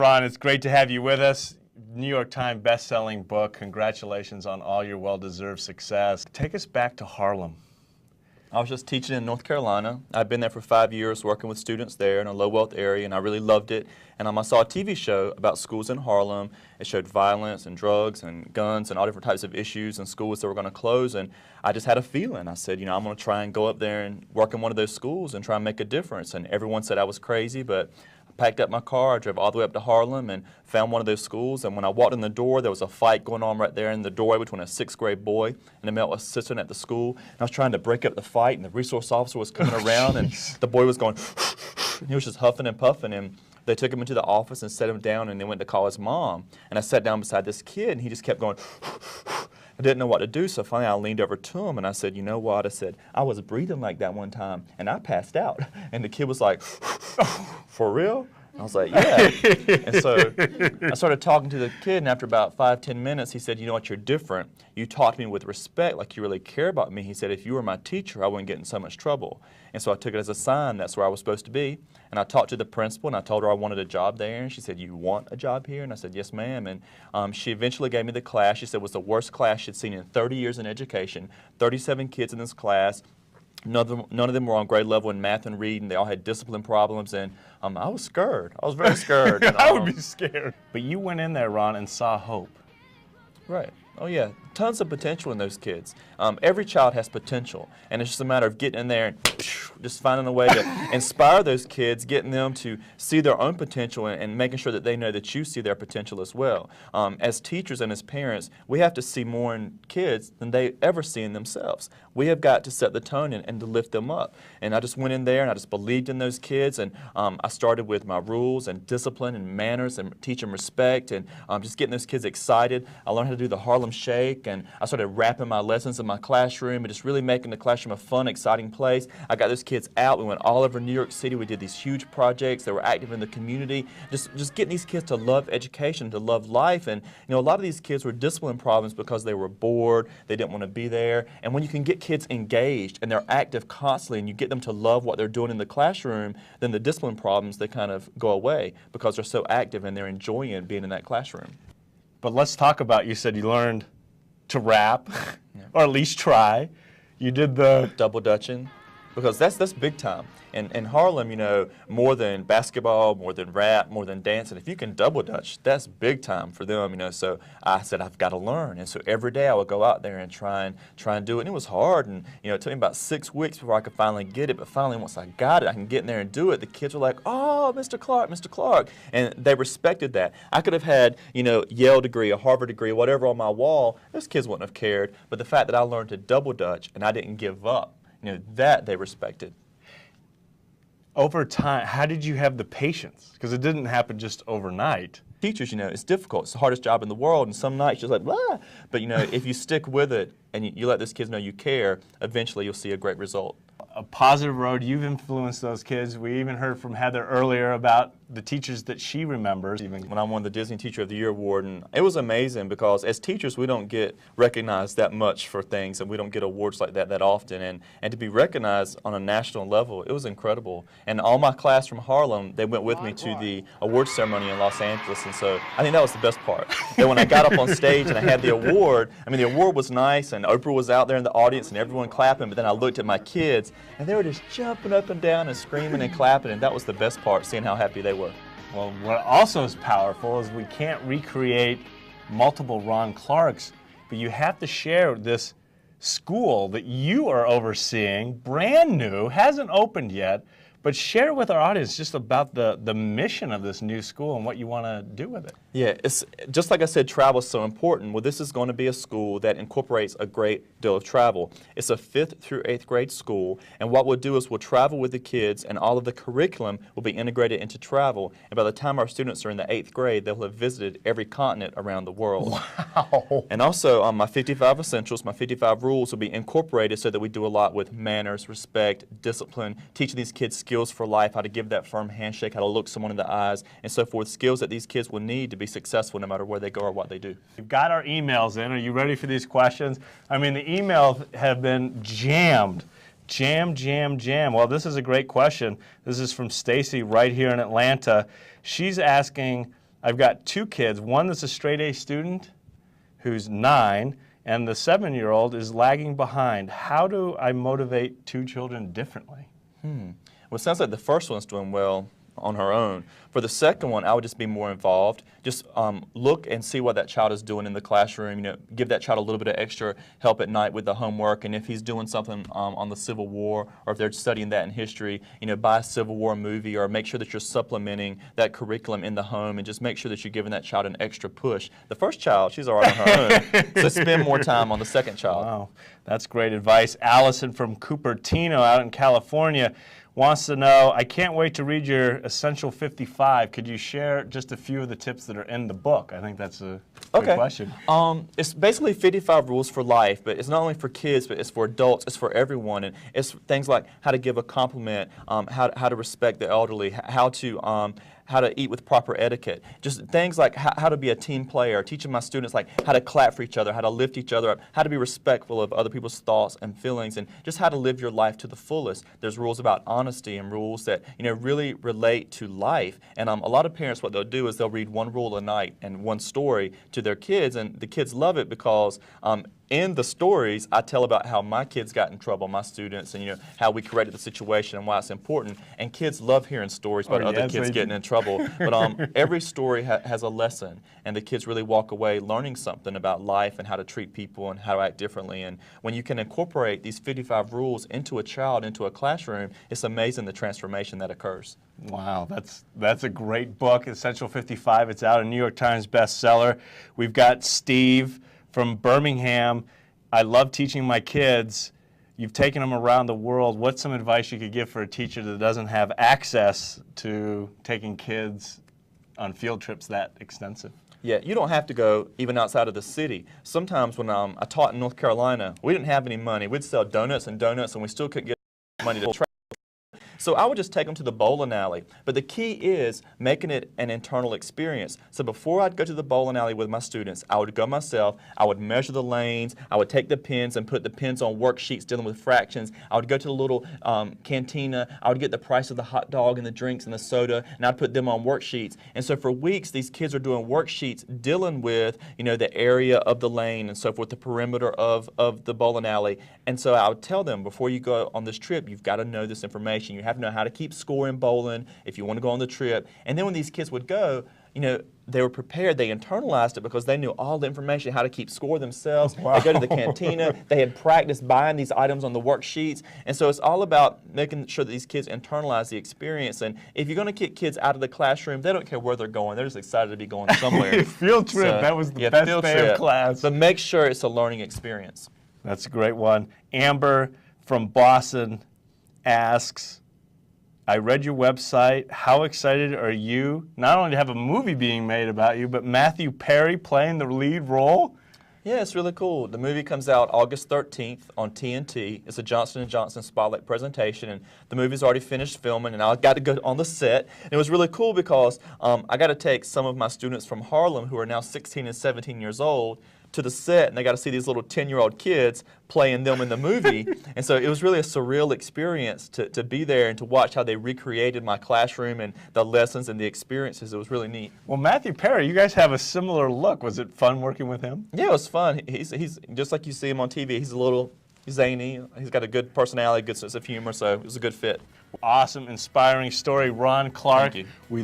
Ron, it's great to have you with us. New York Times best-selling book. Congratulations on all your well-deserved success. Take us back to Harlem. I was just teaching in North Carolina. I'd been there for 5 years working with students there in a low-wealth area, and I really loved it. And I saw a TV show about schools in Harlem. It showed violence and drugs and guns and all different types of issues in schools that were going to close. And I just had a feeling. I said, I'm going to try and go up there and work in one of those schools and try and make a difference. And everyone said I was crazy, but I packed up my car, I drove all the way up to Harlem and found one of those schools. And when I walked in the door, there was a fight going on right there in the doorway between a 6th grade boy and a male assistant at the school. And I was trying to break up the fight, and the resource officer was coming around, and the boy was going, and he was just huffing and puffing. And they took him into the office and set him down, and they went to call his mom. And I sat down beside this kid, and he just kept going, I didn't know what to do, so finally I leaned over to him and I said, you know what? I said, I was breathing like that one time, and I passed out. And the kid was like, for real? I was like, yeah. And so I started talking to the kid, and after about 5-10 minutes, he said, you know what, you're different. You taught me with respect, like you really care about me. He said, if you were my teacher, I wouldn't get in so much trouble. And so I took it as a sign that's where I was supposed to be. And I talked to the principal, and I told her I wanted a job there. And she said, you want a job here? And I said, yes, ma'am. And she eventually gave me the class. She said it was the worst class she'd seen in 30 years in education, 37 kids in this class. None of them were on grade level in math and reading. They all had discipline problems, and I was scared. I was very scared. I would be scared. But you went in there, Ron, and saw hope. Right. Oh, yeah. Tons of potential in those kids. Every child has potential, and it's just a matter of getting in there and just finding a way to inspire those kids, getting them to see their own potential and making sure that they know that you see their potential as well. As teachers and as parents, we have to see more in kids than they ever see in themselves. We have got to set the tone and to lift them up. And I just went in there and I just believed in those kids, and I started with my rules and discipline and manners and teaching respect and just getting those kids excited. I learned how to do the Harlem Shake, and I started rapping my lessons in my classroom and just really making the classroom a fun, exciting place. I got those kids out. We went all over New York City. We did these huge projects. They were active in the community. Just getting these kids to love education, to love life. And a lot of these kids were discipline problems because they were bored. They didn't want to be there. And when you can get kids engaged and they're active constantly, and you get them to love what they're doing in the classroom, then the discipline problems, they kind of go away because they're so active and they're enjoying being in that classroom. But let's talk about, you said you learned to rap, yeah, or at least try. You did the double dutching, because that's big time. And in Harlem, more than basketball, more than rap, more than dancing, if you can double dutch, that's big time for them, So I said, I've got to learn. And so every day I would go out there and try and do it. And it was hard. And, it took me about 6 weeks before I could finally get it. But finally, once I got it, I can get in there and do it. The kids were like, oh, Mr. Clark, Mr. Clark. And they respected that. I could have had, Yale degree, a Harvard degree, whatever on my wall. Those kids wouldn't have cared. But the fact that I learned to double dutch and I didn't give up, that they respected. Over time, how did you have the patience? Because it didn't happen just overnight. Teachers, it's difficult. It's the hardest job in the world, and some nights you're just like, blah. But, if you stick with it and you let those kids know you care, eventually you'll see a great result. A positive road. You've influenced those kids. We even heard from Heather earlier about the teachers that she remembers. Even when I won the Disney Teacher of the Year award, and it was amazing because as teachers we don't get recognized that much for things, and we don't get awards like that often, and to be recognized on a national level, it was incredible. And all my class from Harlem, they went with me to the award ceremony in Los Angeles, and so I think that was the best part. That when I got up on stage and I had the award, the award was nice, and Oprah was out there in the audience and everyone clapping, but then I looked at my kids and they were just jumping up and down and screaming and clapping, and that was the best part, seeing how happy they were. Well, what also is powerful is we can't recreate multiple Ron Clarks, but you have to share this school that you are overseeing, brand new, hasn't opened yet, but share with our audience just about the mission of this new school and what you want to do with it. Yeah, it's just like I said, travel is so important. Well, this is going to be a school that incorporates a great deal of travel. It's a 5th through 8th grade school, and what we'll do is we'll travel with the kids, and all of the curriculum will be integrated into travel. And by the time our students are in the 8th grade, they'll have visited every continent around the world. Wow! And also, my 55 essentials, my 55 rules will be incorporated so that we do a lot with manners, respect, discipline, teaching these kids skills for life, how to give that firm handshake, how to look someone in the eyes, and so forth, skills that these kids will need to be successful no matter where they go or what they do. We've got our emails in. Are you ready for these questions? The emails have been jammed. Jam. Well, this is a great question. This is from Stacy right here in Atlanta. She's asking, I've got 2 kids, one that's a straight A student who's 9, and the 7-year-old is lagging behind. How do I motivate 2 children differently? Well, it sounds like the first one's doing well on her own. For the second one, I would just be more involved. Just look and see what that child is doing in the classroom. You know, give that child a little bit of extra help at night with the homework. And if he's doing something on the Civil War, or if they're studying that in history, you know, buy a Civil War movie, or make sure that you're supplementing that curriculum in the home, and just make sure that you're giving that child an extra push. The first child, she's all right on her own, so spend more time on the second child. Wow, that's great advice. Allison from Cupertino out in California wants to know, I can't wait to read your Essential 55. Could you share just a few of the tips that are in the book? I think that's a good question. It's basically 55 rules for life, but it's not only for kids, but it's for adults, it's for everyone. And it's things like how to give a compliment, how to respect the elderly, how to eat with proper etiquette. Just things like how to be a team player, teaching my students like how to clap for each other, how to lift each other up, how to be respectful of other people's thoughts and feelings, and just how to live your life to the fullest. There's rules about honesty and rules that, you know, really relate to life. And a lot of parents, what they'll do is they'll read one rule a night and one story to their kids, and the kids love it because in the stories, I tell about how my kids got in trouble, my students, and, you know, how we corrected the situation and why it's important. And kids love hearing stories about other kids getting in trouble. But every story has a lesson, and the kids really walk away learning something about life and how to treat people and how to act differently. And when you can incorporate these 55 rules into a child, into a classroom, it's amazing the transformation that occurs. Wow, that's a great book, Essential 55. It's out, a New York Times bestseller. We've got Steve from Birmingham. I love teaching my kids. You've taken them around the world. What's some advice you could give for a teacher that doesn't have access to taking kids on field trips that extensive? Yeah, you don't have to go even outside of the city. Sometimes when I taught in North Carolina, we didn't have any money. We'd sell donuts, and we still couldn't get money to travel. So I would just take them to the bowling alley. But the key is making it an internal experience. So before I'd go to the bowling alley with my students, I would go myself, I would measure the lanes, I would take the pens and put the pens on worksheets dealing with fractions. I would go to the little cantina, I would get the price of the hot dog and the drinks and the soda, and I'd put them on worksheets. And so for weeks, these kids are doing worksheets dealing with, you know, the area of the lane and so forth, the perimeter of the bowling alley. And so I would tell them, before you go on this trip, you've got to know this information. You have to know how to keep score in bowling if you want to go on the trip. And then when these kids would go, you know, they were prepared, they internalized it because they knew all the information, how to keep score themselves. Wow. They go to the cantina, they had practiced buying these items on the worksheets. And so it's all about making sure that these kids internalize the experience. And if you're going to kick kids out of the classroom, they don't care where they're going. They're just excited to be going somewhere. Field trip, So, that was the yeah, best field day trip. of class. But make sure it's a learning experience. That's a great one. Amber from Boston asks, I read your website. How excited are you not only to have a movie being made about you, but Matthew Perry playing the lead role? Yeah, it's really cool. The movie comes out August 13th on TNT. It's a Johnson & Johnson Spotlight presentation, and the movie's already finished filming, and I got to go on the set. And it was really cool because I got to take some of my students from Harlem, who are now 16 and 17 years old, to the set, and they got to see these little 10-year-old kids playing them in the movie. And so it was really a surreal experience to be there and to watch how they recreated my classroom and the lessons and the experiences. It was really neat. Well, Matthew Perry, you guys have a similar look. Was it fun working with him? Yeah, it was fun. He's just like you see him on TV. He's a little zany. He's got a good personality, good sense of humor, so it was a good fit. Awesome, inspiring story. Ron Clark. Thank you. We